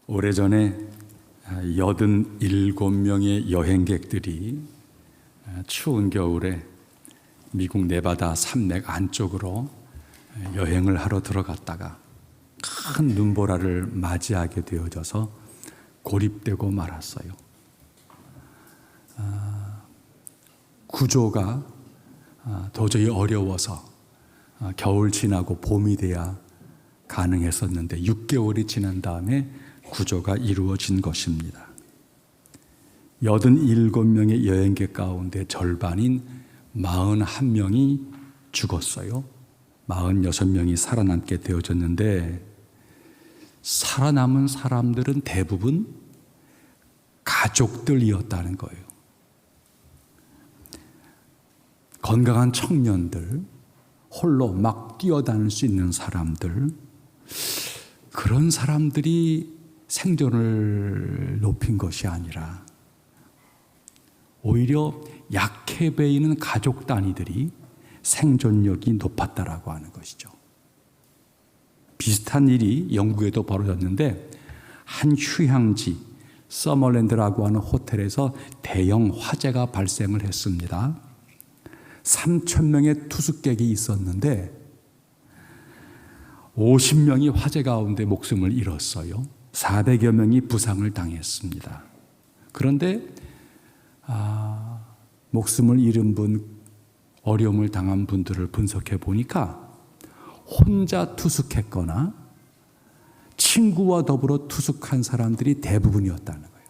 오래전에 87명의 여행객들이 추운 겨울에 미국 네바다 산맥 안쪽으로 여행을 하러 들어갔다가 큰 눈보라를 맞이하게 되어져서 고립되고 말았어요. 구조가 도저히 어려워서 겨울 지나고 봄이 돼야 가능했었는데 6개월이 지난 다음에 구조가 이루어진 것입니다. 87명의 여행객 가운데 절반인 41명이 죽었어요. 46명이 살아남게 되어졌는데 살아남은 사람들은 대부분 가족들이었다는 거예요. 건강한 청년들, 홀로 막 뛰어다닐 수 있는 사람들, 그런 사람들이 생존을 높인 것이 아니라 오히려 약해 보이는 가족 단위들이 생존력이 높았다라고 하는 것이죠. 비슷한 일이 영국에도 벌어졌는데 한 휴양지 서머랜드라고 하는 호텔에서 대형 화재가 발생을 했습니다. 3,000명의 투숙객이 있었는데 50명이 화재 가운데 목숨을 잃었어요. 400여 명이 부상을 당했습니다. 그런데 목숨을 잃은 분, 어려움을 당한 분들을 분석해 보니까 혼자 투숙했거나 친구와 더불어 투숙한 사람들이 대부분이었다는 거예요.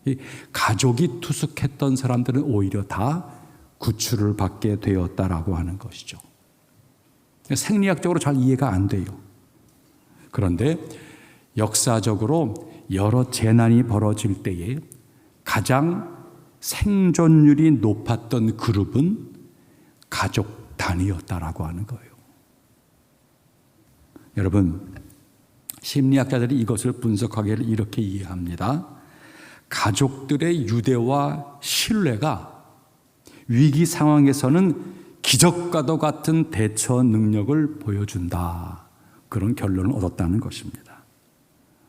이 가족이 투숙했던 사람들은 오히려 다 구출을 받게 되었다라고 하는 것이죠. 생리학적으로 잘 이해가 안 돼요. 그런데 역사적으로 여러 재난이 벌어질 때에 가장 생존율이 높았던 그룹은 가족 단위였다라고 하는 거예요. 여러분, 심리학자들이 이것을 분석하기를 이렇게 이해합니다. 가족들의 유대와 신뢰가 위기 상황에서는 기적과도 같은 대처 능력을 보여준다. 그런 결론을 얻었다는 것입니다.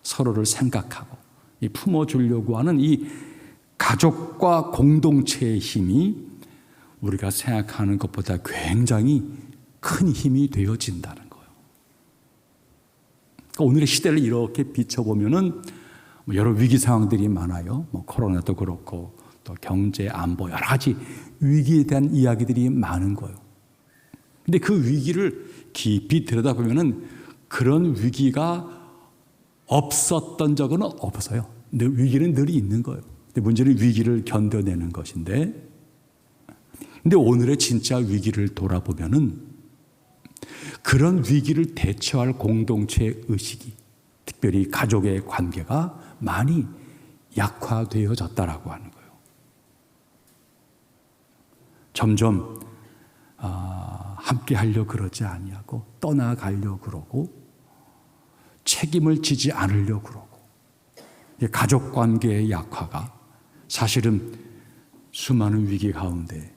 서로를 생각하고 품어주려고 하는 이 가족과 공동체의 힘이 우리가 생각하는 것보다 굉장히 큰 힘이 되어진다는 거예요. 그러니까 오늘의 시대를 이렇게 비춰보면은 여러 위기 상황들이 많아요. 코로나도 그렇고 또 경제, 안보 여러 가지 위기에 대한 이야기들이 많은 거예요. 근데 그 위기를 깊이 들여다보면은 그런 위기가 없었던 적은 없어요. 근데 위기는 늘 있는 거예요. 근데 문제는 위기를 견뎌내는 것인데, 근데 오늘의 진짜 위기를 돌아보면은 그런 위기를 대처할 공동체 의식이, 특별히 가족의 관계가 많이 약화되어졌다라고 하는 거예요. 점점 함께 하려고 그러지 아니하고 떠나가려고 그러고 책임을 지지 않으려고 그러고, 가족 관계의 약화가 사실은 수많은 위기 가운데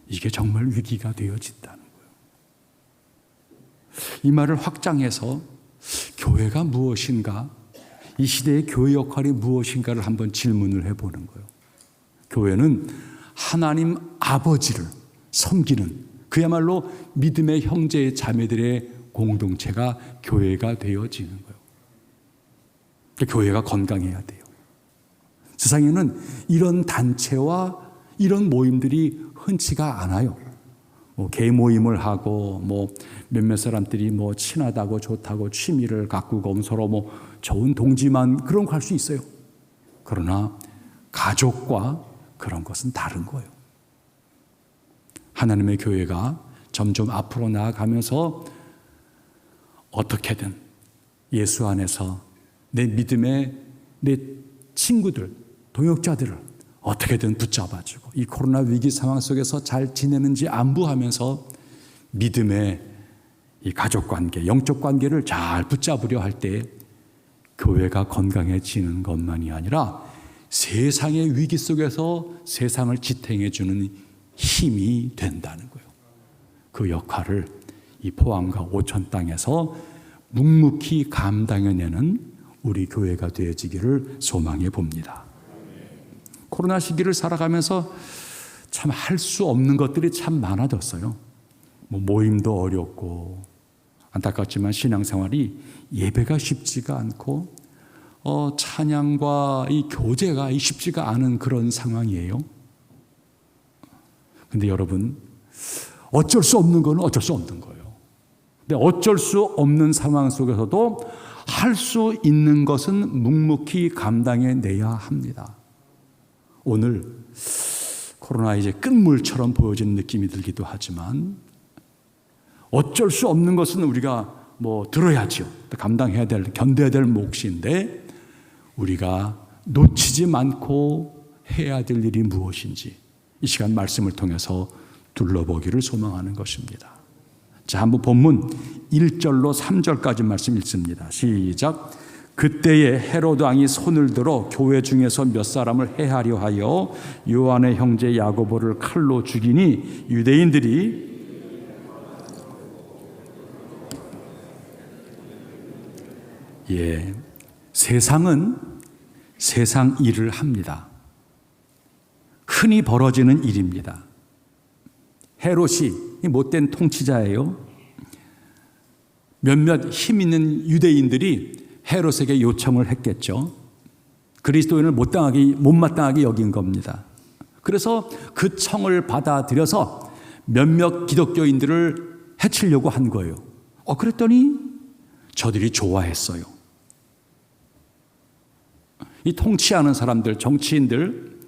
이게 정말 위기가 되어진다는 거예요. 이 말을 확장해서 교회가 무엇인가, 이 시대의 교회 역할이 무엇인가를 한번 질문을 해보는 거예요. 교회는 하나님 아버지를 섬기는 그야말로 믿음의 형제 자매들의 공동체가 교회가 되어지는 거예요. 교회가 건강해야 돼요. 세상에는 이런 단체와 이런 모임들이 흔치가 않아요. 개 모임을 하고 몇몇 사람들이 친하다고 좋다고 취미를 가꾸고 서로 좋은 동지만 그런 거 할 수 있어요. 그러나 가족과 그런 것은 다른 거예요. 하나님의 교회가 점점 앞으로 나아가면서 어떻게든 예수 안에서 내 믿음의 내 친구들, 동역자들을 어떻게든 붙잡아주고 이 코로나 위기 상황 속에서 잘 지내는지 안부하면서 믿음의 이 가족 관계, 영적 관계를 잘 붙잡으려 할 때 교회가 건강해지는 것만이 아니라 세상의 위기 속에서 세상을 지탱해주는 힘이 된다는 거예요. 그 역할을 이 포항과 오천 땅에서 묵묵히 감당해내는 우리 교회가 되어지기를 소망해 봅니다. 코로나 시기를 살아가면서 참 할 수 없는 것들이 참 많아졌어요. 모임도 어렵고 안타깝지만 신앙생활이 예배가 쉽지가 않고 찬양과 이 교제가 쉽지가 않은 그런 상황이에요. 근데 여러분, 어쩔 수 없는 건 어쩔 수 없는 거예요. 근데 어쩔 수 없는 상황 속에서도 할 수 있는 것은 묵묵히 감당해내야 합니다. 오늘 코로나 이제 끝물처럼 보여지는 느낌이 들기도 하지만 어쩔 수 없는 것은 우리가 들어야죠. 감당해야 될, 견뎌야 될 몫인데 우리가 놓치지 않고 해야 될 일이 무엇인지 이 시간 말씀을 통해서 둘러보기를 소망하는 것입니다. 자, 한번 본문 1절로 3절까지 말씀 읽습니다. 시작. 그때에 헤로드 왕이 손을 들어 교회 중에서 몇 사람을 해하려 하여 요한의 형제 야고보를 칼로 죽이니 유대인들이 세상은 세상 일을 합니다. 흔히 벌어지는 일입니다. 헤롯이 못된 통치자예요. 몇몇 힘 있는 유대인들이 헤롯에게 요청을 했겠죠. 그리스도인을 못마땅하게 여긴 겁니다. 그래서 그 청을 받아들여서 몇몇 기독교인들을 해치려고 한 거예요. 그랬더니 저들이 좋아했어요. 이 통치하는 사람들, 정치인들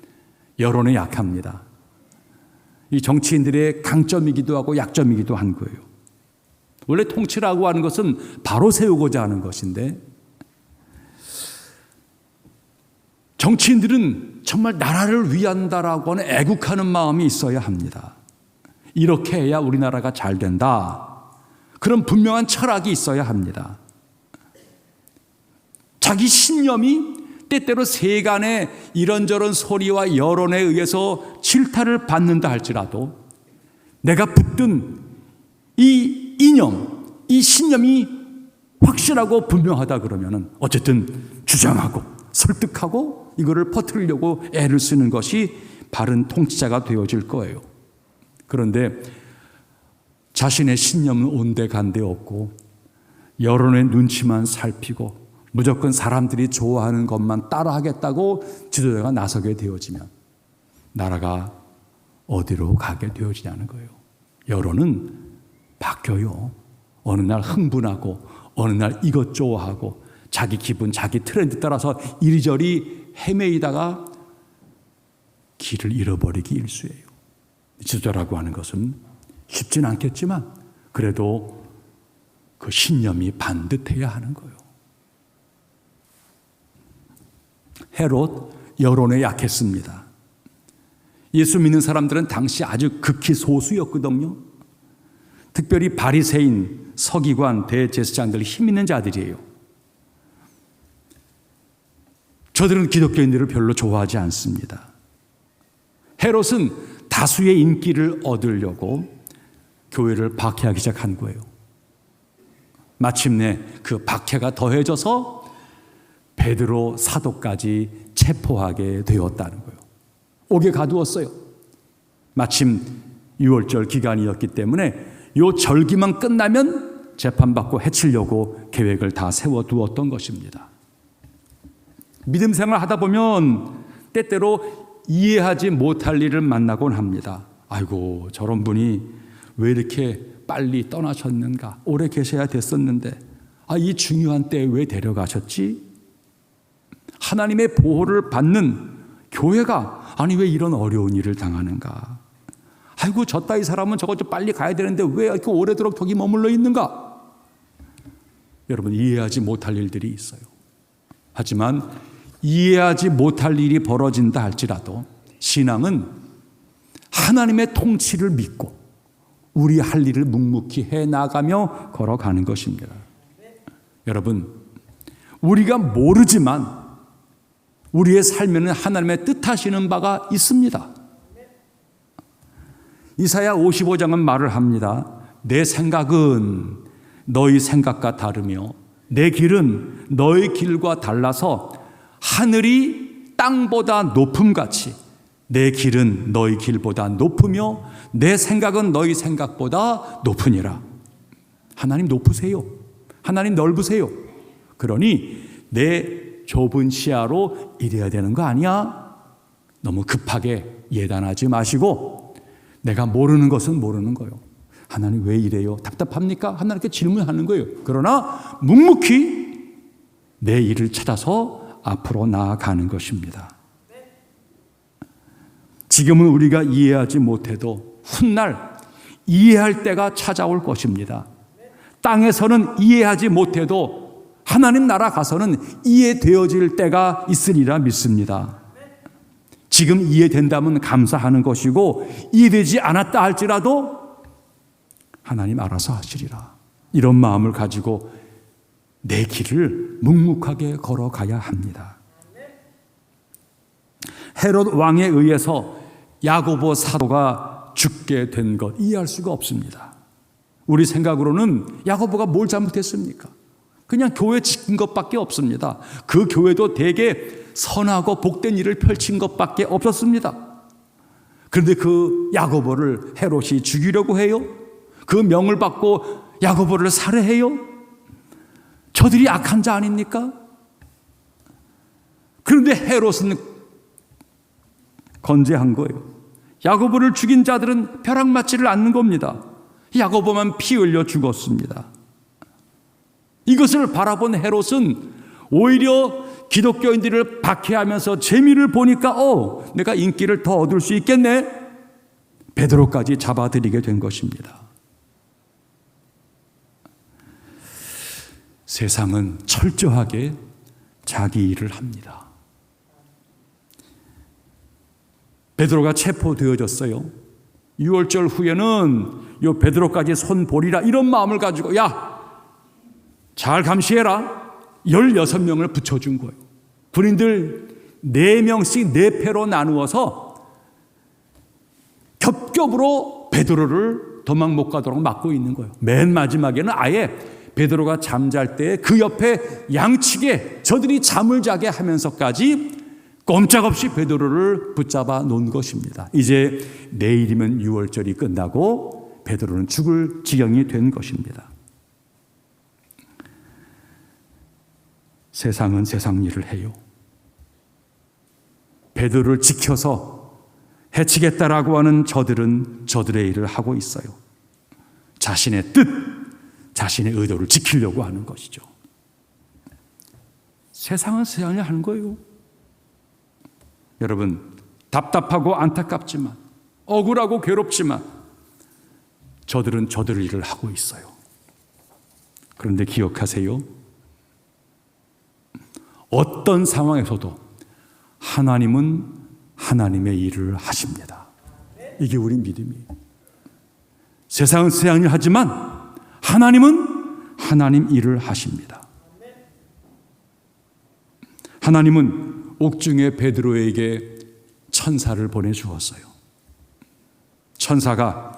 여론에 약합니다. 이 정치인들의 강점이기도 하고 약점이기도 한 거예요. 원래 통치라고 하는 것은 바로 세우고자 하는 것인데 정치인들은 정말 나라를 위한다라고 하는 애국하는 마음이 있어야 합니다. 이렇게 해야 우리나라가 잘 된다. 그런 분명한 철학이 있어야 합니다. 자기 신념이 때때로 세간의 이런저런 소리와 여론에 의해서 질타를 받는다 할지라도 내가 붙든 이 이념, 이 신념이 확실하고 분명하다 그러면은 어쨌든 주장하고 설득하고 이거를 퍼뜨리려고 애를 쓰는 것이 바른 통치자가 되어질 거예요. 그런데 자신의 신념은 온데간데 없고 여론의 눈치만 살피고 무조건 사람들이 좋아하는 것만 따라하겠다고 지도자가 나서게 되어지면 나라가 어디로 가게 되어지냐는 거예요. 여론은 바뀌어요. 어느 날 흥분하고 어느 날 이것 좋아하고 자기 기분, 자기 트렌드 따라서 이리저리 헤매이다가 길을 잃어버리기 일쑤예요. 지도자라고 하는 것은 쉽진 않겠지만 그래도 그 신념이 반듯해야 하는 거예요. 헤롯 여론에 약했습니다. 예수 믿는 사람들은 당시 아주 극히 소수였거든요. 특별히 바리새인, 서기관, 대제사장들 힘 있는 자들이에요. 저들은 기독교인들을 별로 좋아하지 않습니다. 헤롯은 다수의 인기를 얻으려고 교회를 박해하기 시작한 거예요. 마침내 그 박해가 더해져서 베드로 사도까지 체포하게 되었다는 거예요. 옥에 가두었어요. 마침 6월절 기간이었기 때문에 이 절기만 끝나면 재판받고 해치려고 계획을 다 세워두었던 것입니다. 믿음 생활 하다 보면 때때로 이해하지 못할 일을 만나곤 합니다. 아이고, 저런 분이 왜 이렇게 빨리 떠나셨는가? 오래 계셔야 됐었는데 이 중요한 때에 왜 데려가셨지? 하나님의 보호를 받는 교회가 왜 이런 어려운 일을 당하는가? 아이고, 저 따위 사람은 저거 좀 빨리 가야 되는데 왜 이렇게 오래도록 저기 머물러 있는가? 여러분, 이해하지 못할 일들이 있어요. 하지만 이해하지 못할 일이 벌어진다 할지라도 신앙은 하나님의 통치를 믿고 우리 할 일을 묵묵히 해나가며 걸어가는 것입니다. 여러분, 우리가 모르지만 우리의 삶에는 하나님의 뜻하시는 바가 있습니다. 이사야 55장은 말을 합니다. 내 생각은 너희 생각과 다르며 내 길은 너희 길과 달라서 하늘이 땅보다 높음같이 내 길은 너희 길보다 높으며 내 생각은 너희 생각보다 높으니라. 하나님 높으세요. 하나님 넓으세요. 그러니 내 좁은 시야로 일해야 되는 거 아니야? 너무 급하게 예단하지 마시고 내가 모르는 것은 모르는 거예요. 하나님 왜 이래요? 답답합니까? 하나님께 질문하는 거예요. 그러나 묵묵히 내 일을 찾아서 앞으로 나아가는 것입니다. 지금은 우리가 이해하지 못해도 훗날 이해할 때가 찾아올 것입니다. 땅에서는 이해하지 못해도 하나님 나라 가서는 이해되어질 때가 있으리라 믿습니다. 지금 이해된다면 감사하는 것이고 이해되지 않았다 할지라도 하나님 알아서 하시리라. 이런 마음을 가지고 내 길을 묵묵하게 걸어가야 합니다. 헤롯 왕에 의해서 야고보 사도가 죽게 된 것 이해할 수가 없습니다. 우리 생각으로는 야고보가 뭘 잘못했습니까? 그냥 교회 지킨 것밖에 없습니다. 그 교회도 되게 선하고 복된 일을 펼친 것밖에 없었습니다. 그런데 그 야고보를 헤롯이 죽이려고 해요? 그 명을 받고 야고보를 살해해요? 저들이 악한 자 아닙니까? 그런데 헤롯은 건재한 거예요. 야고보를 죽인 자들은 벼락 맞지를 않는 겁니다. 야고보만 피 흘려 죽었습니다. 이것을 바라본 헤롯은 오히려 기독교인들을 박해하면서 재미를 보니까 내가 인기를 더 얻을 수 있겠네. 베드로까지 잡아들이게 된 것입니다. 세상은 철저하게 자기 일을 합니다. 베드로가 체포되어졌어요. 6월절 후에는 요 베드로까지 손보리라 이런 마음을 가지고 잘 감시해라. 16명을 붙여준 거예요. 군인들 4명씩 4패로 나누어서 겹겹으로 베드로를 도망 못 가도록 막고 있는 거예요. 맨 마지막에는 아예 베드로가 잠잘 때 그 옆에 양측에 저들이 잠을 자게 하면서까지 꼼짝없이 베드로를 붙잡아 놓은 것입니다. 이제 내일이면 6월절이 끝나고 베드로는 죽을 지경이 된 것입니다. 세상은 세상 일을 해요. 베드로를 지켜서 해치겠다라고 하는 저들은 저들의 일을 하고 있어요. 자신의 뜻, 자신의 의도를 지키려고 하는 것이죠. 세상은 세상 일을 하는 거예요. 여러분, 답답하고 안타깝지만 억울하고 괴롭지만 저들은 저들의 일을 하고 있어요. 그런데 기억하세요. 어떤 상황에서도 하나님은 하나님의 일을 하십니다. 이게 우리 믿음이에요. 세상은 세상 일을 하지만 하나님은 하나님 일을 하십니다. 하나님은 옥중에 베드로에게 천사를 보내주었어요. 천사가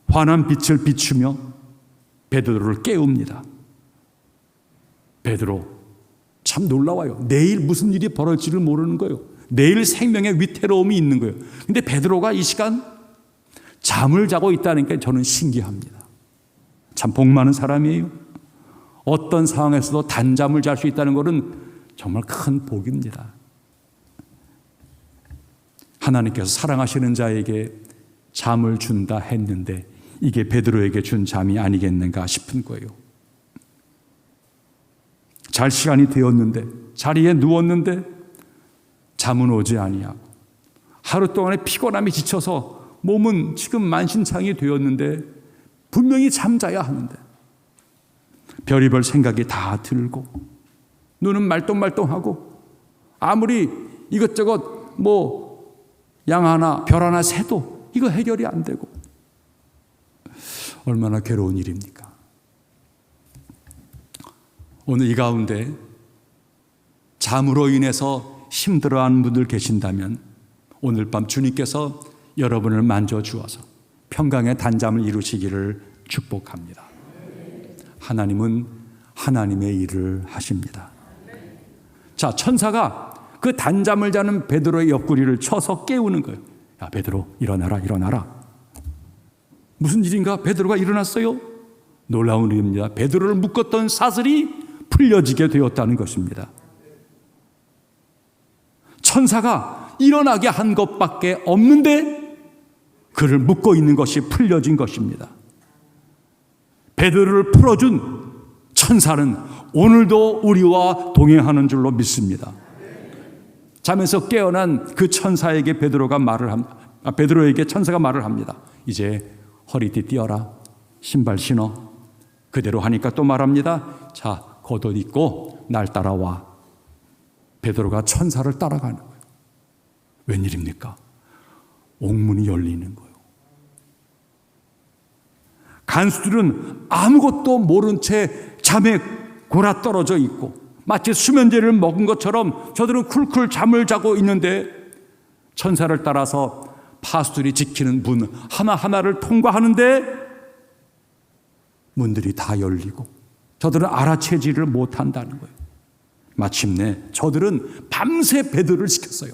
환한 빛을 비추며 베드로를 깨웁니다. 베드로 참 놀라워요. 내일 무슨 일이 벌어질지를 모르는 거예요. 내일 생명의 위태로움이 있는 거예요. 근데 베드로가 이 시간 잠을 자고 있다는 게 저는 신기합니다. 참 복 많은 사람이에요. 어떤 상황에서도 단잠을 잘 수 있다는 것은 정말 큰 복입니다. 하나님께서 사랑하시는 자에게 잠을 준다 했는데 이게 베드로에게 준 잠이 아니겠는가 싶은 거예요. 잘 시간이 되었는데 자리에 누웠는데 잠은 오지 아니하고 하루 동안의 피곤함이 지쳐서 몸은 지금 만신창이 되었는데 분명히 잠자야 하는데 별의별 생각이 다 들고 눈은 말똥말똥하고 아무리 이것저것 양 하나 별 하나 세도 이거 해결이 안 되고 얼마나 괴로운 일입니까? 오늘 이 가운데 잠으로 인해서 힘들어하는 분들 계신다면 오늘 밤 주님께서 여러분을 만져주어서 평강의 단잠을 이루시기를 축복합니다. 하나님은 하나님의 일을 하십니다. 자, 천사가 그 단잠을 자는 베드로의 옆구리를 쳐서 깨우는 거예요. 야, 베드로, 일어나라, 일어나라. 무슨 일인가? 베드로가 일어났어요. 놀라운 일입니다. 베드로를 묶었던 사슬이 풀려지게 되었다는 것입니다. 천사가 일어나게 한 것밖에 없는데 그를 묶고 있는 것이 풀려진 것입니다. 베드로를 풀어준 천사는 오늘도 우리와 동행하는 줄로 믿습니다. 잠에서 깨어난 그 천사에게 베드로에게 천사가 말을 합니다. 이제 허리띠 띄어라, 신발 신어. 그대로 하니까 또 말합니다. 자, 겉옷 입고 날 따라와. 베드로가 천사를 따라가는 거예요. 웬일입니까? 옥문이 열리는 거예요. 간수들은 아무것도 모른 채 잠에 골아떨어져 있고 마치 수면제를 먹은 것처럼 저들은 쿨쿨 잠을 자고 있는데 천사를 따라서 파수들이 지키는 문 하나하나를 통과하는데 문들이 다 열리고 저들은 알아채지를 못한다는 거예요. 마침내 저들은 밤새 베드로를 지켰어요.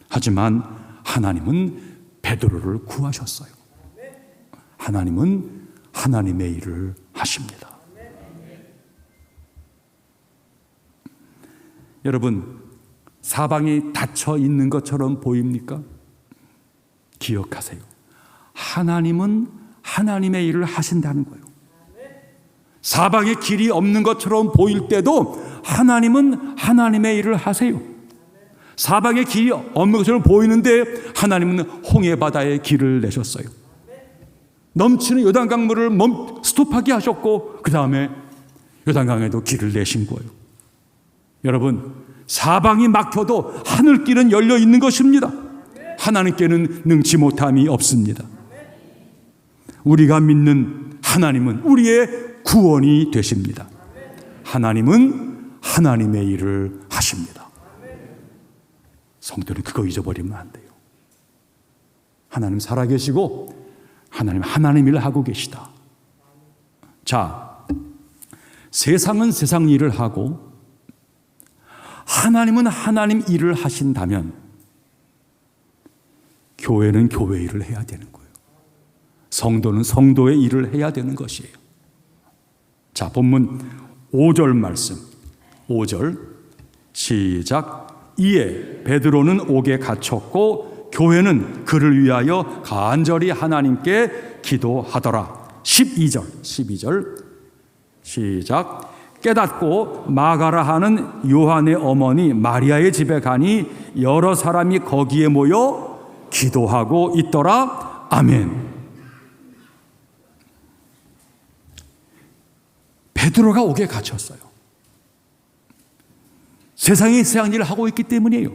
하지만 하나님은 베드로를 구하셨어요. 하나님은 하나님의 일을 하십니다. 여러분, 사방이 닫혀 있는 것처럼 보입니까? 기억하세요. 하나님은 하나님의 일을 하신다는 거예요. 사방에 길이 없는 것처럼 보일 때도 하나님은 하나님의 일을 하세요. 사방에 길이 없는 것처럼 보이는데 하나님은 홍해 바다에 길을 내셨어요. 넘치는 요단강물을 스톱하게 하셨고 그 다음에 요단강에도 길을 내신 거예요. 여러분, 사방이 막혀도 하늘길은 열려 있는 것입니다. 하나님께는 능치 못함이 없습니다. 우리가 믿는 하나님은 우리의 구원이 되십니다. 하나님은 하나님의 일을 하십니다. 성도는 그거 잊어버리면 안 돼요. 하나님 살아계시고 하나님 일을 하고 계시다. 자, 세상은 세상 일을 하고 하나님은 하나님 일을 하신다면 교회는 교회 일을 해야 되는 거예요. 성도는 성도의 일을 해야 되는 것이에요. 자, 본문 5절 말씀. 5절 시작. 이에 베드로는 옥에 갇혔고 교회는 그를 위하여 간절히 하나님께 기도하더라. 12절 시작. 깨닫고 마가라 하는 요한의 어머니 마리아의 집에 가니 여러 사람이 거기에 모여 기도하고 있더라. 아멘. 베드로가 옥에 갇혔어요. 세상이 세상 일을 하고 있기 때문이에요.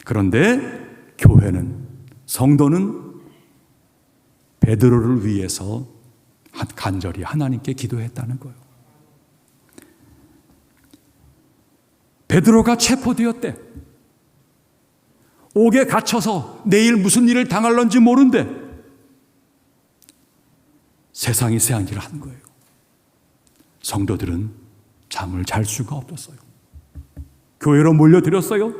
그런데 교회는, 성도는 베드로를 위해서 간절히 하나님께 기도했다는 거예요. 베드로가 체포되었대. 옥에 갇혀서 내일 무슨 일을 당할런지 모른대. 세상이 세상 일을 한 거예요. 성도들은 잠을 잘 수가 없었어요. 교회로 몰려들었어요.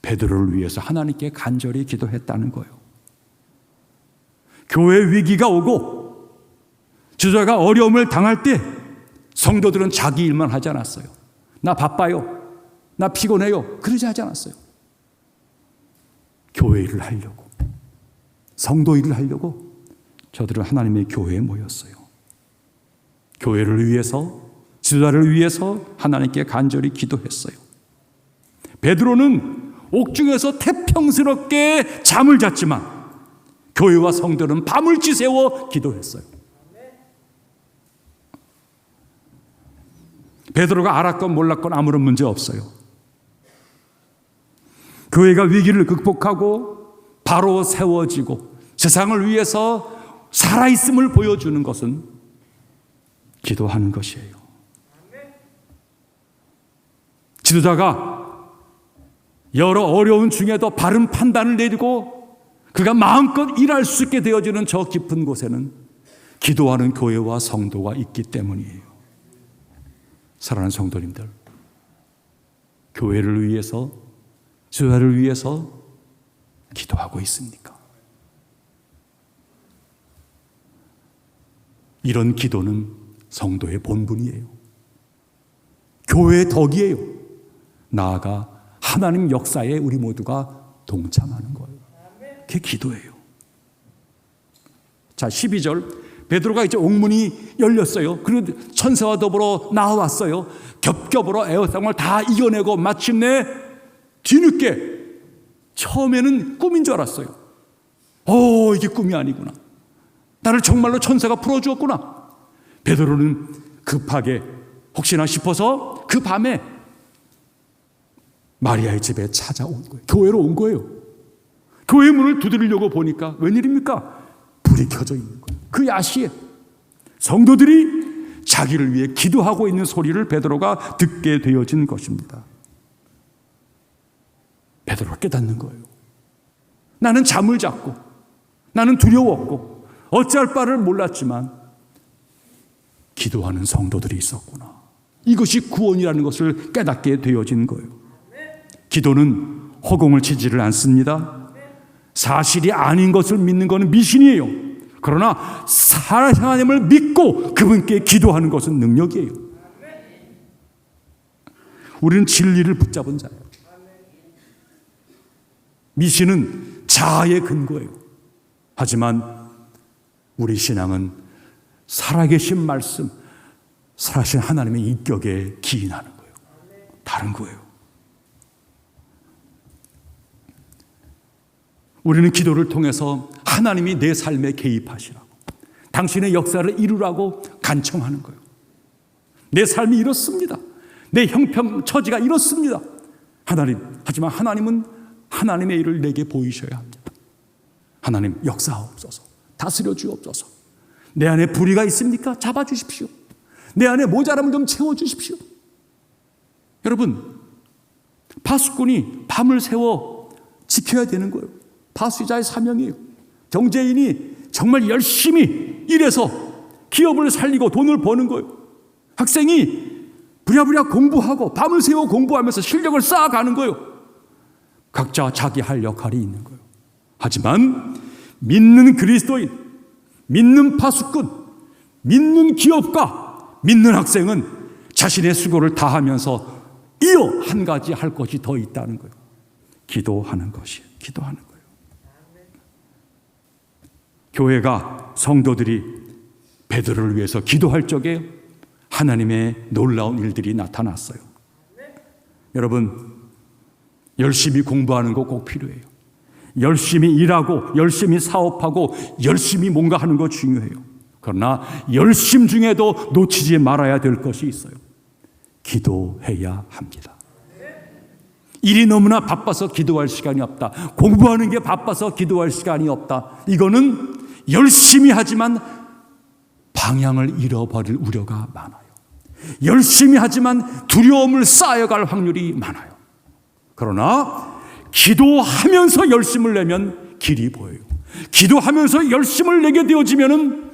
베드로를 위해서 하나님께 간절히 기도했다는 거예요. 교회 위기가 오고 지도자가 어려움을 당할 때 성도들은 자기 일만 하지 않았어요. 나 바빠요. 나 피곤해요. 그러지 하지 않았어요. 교회 일을 하려고, 성도 일을 하려고 저들은 하나님의 교회에 모였어요. 교회를 위해서, 지도자를 위해서 하나님께 간절히 기도했어요. 베드로는 옥중에서 태평스럽게 잠을 잤지만 교회와 성도는 밤을 지새워 기도했어요. 베드로가 알았건 몰랐건 아무런 문제 없어요. 교회가 위기를 극복하고 바로 세워지고 세상을 위해서 살아있음을 보여주는 것은 기도하는 것이에요. 지도자가 여러 어려운 중에도 바른 판단을 내리고 그가 마음껏 일할 수 있게 되어지는 저 깊은 곳에는 기도하는 교회와 성도가 있기 때문이에요. 사랑하는 성도님들, 교회를 위해서, 교회를 위해서 기도하고 있습니까? 이런 기도는 성도의 본분이에요. 교회의 덕이에요. 나아가 하나님 역사에 우리 모두가 동참하는 거예요. 그게 기도예요. 자, 12절. 베드로가 이제 옥문이 열렸어요. 그리고 천사와 더불어 나왔어요. 겹겹으로 애워싸움을 다 이겨내고 마침내 뒤늦게, 처음에는 꿈인 줄 알았어요. 이게 꿈이 아니구나. 나를 정말로 천사가 풀어주었구나. 베드로는 급하게 혹시나 싶어서 그 밤에 마리아의 집에 찾아온 거예요. 교회로 온 거예요. 교회 문을 두드리려고 보니까 웬일입니까? 불이 켜져 있는 거예요. 그 야시에 성도들이 자기를 위해 기도하고 있는 소리를 베드로가 듣게 되어진 것입니다. 베드로가 깨닫는 거예요. 나는 잠을 잤고, 나는 두려웠고, 어찌할 바를 몰랐지만 기도하는 성도들이 있었구나. 이것이 구원이라는 것을 깨닫게 되어진 거예요. 기도는 허공을 치지를 않습니다. 사실이 아닌 것을 믿는 것은 미신이에요. 그러나 하나님을 믿고 그분께 기도하는 것은 능력이에요. 우리는 진리를 붙잡은 자예요. 미신은 자아의 근거예요. 하지만 우리 신앙은 살아계신 말씀, 살아계신 하나님의 인격에 기인하는 거예요. 다른 거예요. 우리는 기도를 통해서 하나님이 내 삶에 개입하시라고, 당신의 역사를 이루라고 간청하는 거예요. 내 삶이 이렇습니다. 내 형편 처지가 이렇습니다. 하지만 하나님은 하나님의 일을 내게 보이셔야 합니다. 하나님 역사하옵소서, 다스려 주옵소서. 내 안에 불의가 있습니까? 잡아주십시오. 내 안에 모자람을 좀 채워주십시오. 여러분, 파수꾼이 밤을 새워 지켜야 되는 거예요. 파수자의 사명이에요. 경제인이 정말 열심히 일해서 기업을 살리고 돈을 버는 거예요. 학생이 부랴부랴 공부하고 밤을 새워 공부하면서 실력을 쌓아가는 거예요. 각자 자기 할 역할이 있는 거예요. 하지만 믿는 그리스도인, 믿는 파수꾼, 믿는 기업가, 믿는 학생은 자신의 수고를 다하면서 이어 한 가지 할 것이 더 있다는 거예요. 기도하는 것이에요. 기도하는 거예요. 교회가, 성도들이 베드로를 위해서 기도할 적에 하나님의 놀라운 일들이 나타났어요. 여러분, 열심히 공부하는 거 꼭 필요해요. 열심히 일하고 열심히 사업하고 열심히 뭔가 하는 거 중요해요. 그러나 열심 중에도 놓치지 말아야 될 것이 있어요. 기도해야 합니다. 일이 너무나 바빠서 기도할 시간이 없다. 공부하는 게 바빠서 기도할 시간이 없다. 이거는 열심히 하지만 방향을 잃어버릴 우려가 많아요. 열심히 하지만 두려움을 쌓여갈 확률이 많아요. 그러나 기도하면서 열심을 내면 길이 보여요. 기도하면서 열심을 내게 되어지면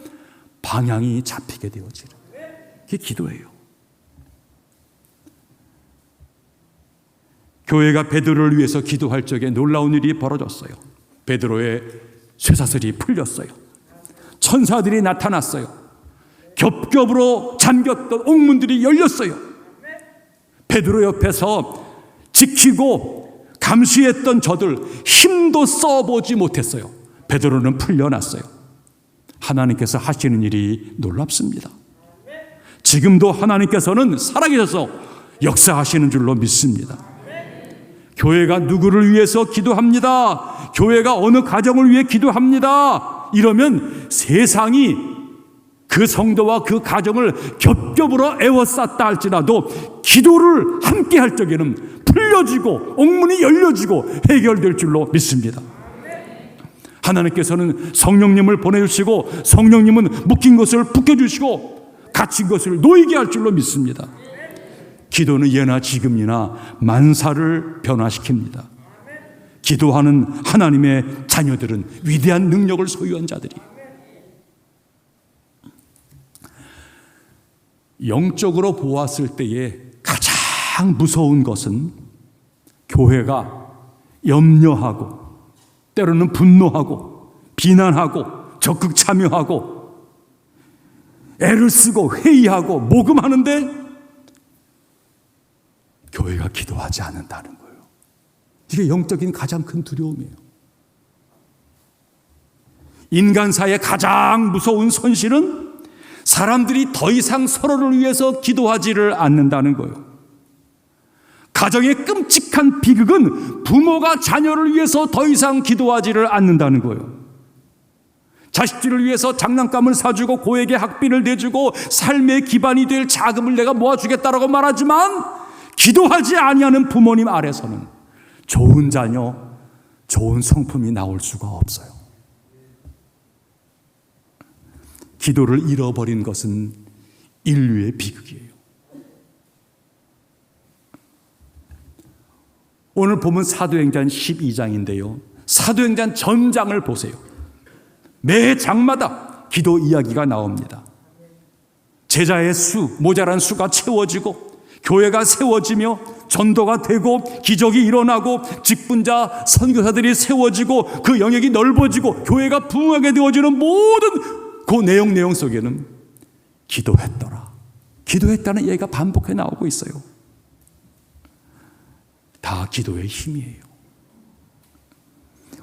방향이 잡히게 되어지는, 그게 기도예요. 교회가 베드로를 위해서 기도할 적에 놀라운 일이 벌어졌어요. 베드로의 쇠사슬이 풀렸어요. 천사들이 나타났어요. 겹겹으로 잠겼던 옥문들이 열렸어요. 베드로 옆에서 지키고 감시했던 저들 힘도 써보지 못했어요. 베드로는 풀려났어요. 하나님께서 하시는 일이 놀랍습니다. 지금도 하나님께서는 살아계셔서 역사하시는 줄로 믿습니다. 교회가 누구를 위해서 기도합니다. 교회가 어느 가정을 위해 기도합니다. 이러면 세상이 그 성도와 그 가정을 겹겹으로 애워쌌다 할지라도 기도를 함께 할 적에는 풀려지고 옥문이 열려지고 해결될 줄로 믿습니다. 하나님께서는 성령님을 보내주시고 성령님은 묶인 것을 묶여주시고 갇힌 것을 놓이게 할 줄로 믿습니다. 기도는 예나 지금이나 만사를 변화시킵니다. 기도하는 하나님의 자녀들은 위대한 능력을 소유한 자들이. 영적으로 보았을 때에 가장 무서운 것은 교회가 염려하고 때로는 분노하고 비난하고 적극 참여하고 애를 쓰고 회의하고 모금하는데 교회가 기도하지 않는다는 거예요. 이게 영적인 가장 큰 두려움이에요. 인간사의 가장 무서운 손실은 사람들이 더 이상 서로를 위해서 기도하지를 않는다는 거예요. 가정의 끔찍한 비극은 부모가 자녀를 위해서 더 이상 기도하지를 않는다는 거예요. 자식들을 위해서 장난감을 사주고 고액의 학비를 내주고 삶의 기반이 될 자금을 내가 모아주겠다라고 말하지만 기도하지 아니하는 부모님 아래서는 좋은 자녀, 좋은 성품이 나올 수가 없어요. 기도를 잃어버린 것은 인류의 비극이에요. 오늘 보면 사도행전 12장인데요. 사도행전 전장을 보세요. 매 장마다 기도 이야기가 나옵니다. 제자의 수, 모자란 수가 채워지고 교회가 세워지며 전도가 되고 기적이 일어나고 직분자 선교사들이 세워지고 그 영역이 넓어지고 교회가 부흥하게 되어지는 모든 그 내용 속에는 기도했더라. 기도했다는 얘기가 반복해 나오고 있어요. 다 기도의 힘이에요.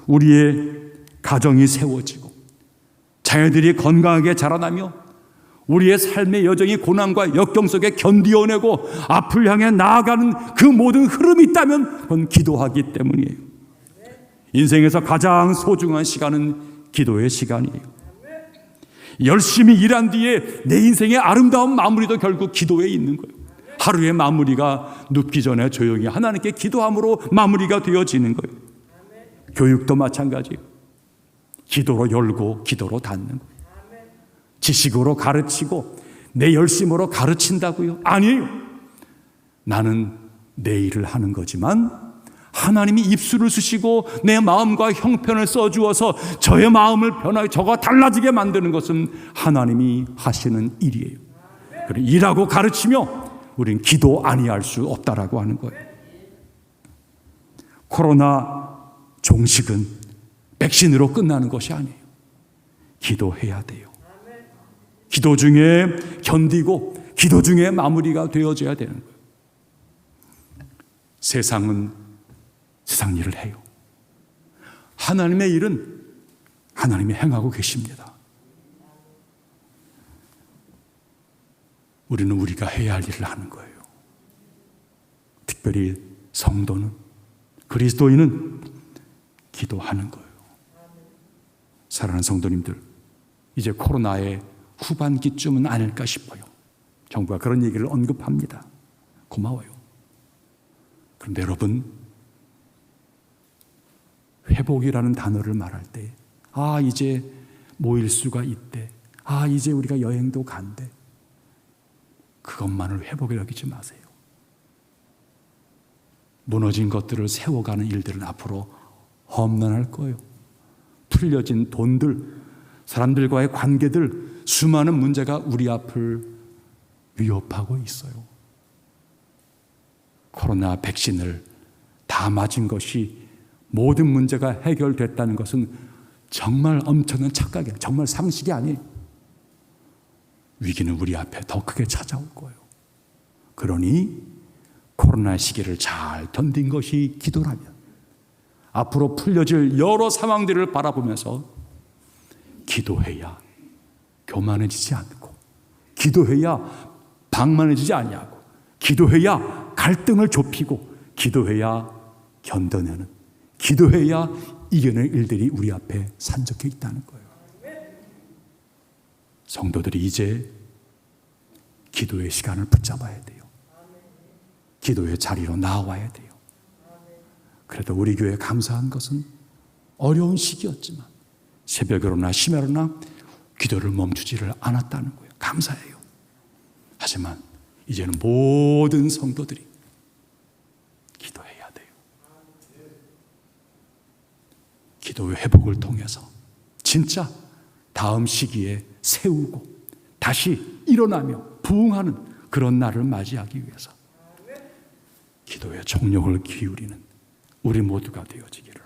우리의 가정이 세워지고 자녀들이 건강하게 자라나며 우리의 삶의 여정이 고난과 역경 속에 견디어내고 앞을 향해 나아가는 그 모든 흐름이 있다면 그건 기도하기 때문이에요. 인생에서 가장 소중한 시간은 기도의 시간이에요. 열심히 일한 뒤에 내 인생의 아름다운 마무리도 결국 기도에 있는 거예요. 하루의 마무리가 눕기 전에 조용히 하나님께 기도함으로 마무리가 되어지는 거예요. 교육도 마찬가지예요. 기도로 열고 기도로 닫는 거예요. 지식으로 가르치고 내 열심으로 가르친다고요? 아니에요. 나는 내 일을 하는 거지만 하나님이 입술을 쓰시고 내 마음과 형편을 써주어서 저의 마음을 변하게 저가 달라지게 만드는 것은 하나님이 하시는 일이에요. 그리고 일하고 가르치며 우리는 기도 아니할 수 없다라고 하는 거예요. 코로나 종식은 백신으로 끝나는 것이 아니에요. 기도해야 돼요. 기도 중에 견디고 기도 중에 마무리가 되어져야 되는 거예요. 세상은 세상 일을 해요. 하나님의 일은 하나님이 행하고 계십니다. 우리는 우리가 해야 할 일을 하는 거예요. 특별히 성도는, 그리스도인은 기도하는 거예요. 사랑하는 성도님들, 이제 코로나의 후반기쯤은 아닐까 싶어요. 정부가 그런 얘기를 언급합니다. 고마워요. 그런데 여러분, 회복이라는 단어를 말할 때 이제 모일 수가 있대. 이제 우리가 여행도 간대. 그것만을 회복이라고 여기지 마세요. 무너진 것들을 세워가는 일들은 앞으로 험난할 거예요. 풀려진 돈들, 사람들과의 관계들, 수많은 문제가 우리 앞을 위협하고 있어요. 코로나 백신을 다 맞은 것이 모든 문제가 해결됐다는 것은 정말 엄청난 착각이에요. 정말 상식이 아니에요. 위기는 우리 앞에 더 크게 찾아올 거예요. 그러니 코로나 시기를 잘 견딘 것이 기도라면 앞으로 풀려질 여러 상황들을 바라보면서 기도해야 교만해지지 않고, 기도해야 방만해지지 아니하고, 기도해야 갈등을 좁히고, 기도해야 견뎌내는, 기도해야 이겨낼 일들이 우리 앞에 산적해 있다는 거예요. 성도들이 이제 기도의 시간을 붙잡아야 돼요. 기도의 자리로 나와야 돼요. 그래도 우리 교회에 감사한 것은 어려운 시기였지만 새벽으로나 심야로나 기도를 멈추지를 않았다는 거예요. 감사해요. 하지만 이제는 모든 성도들이 기도해야 돼요. 기도의 회복을 통해서 진짜 다음 시기에 세우고 다시 일어나며 부응하는 그런 날을 맞이하기 위해서 기도에 총력을 기울이는 우리 모두가 되어지기를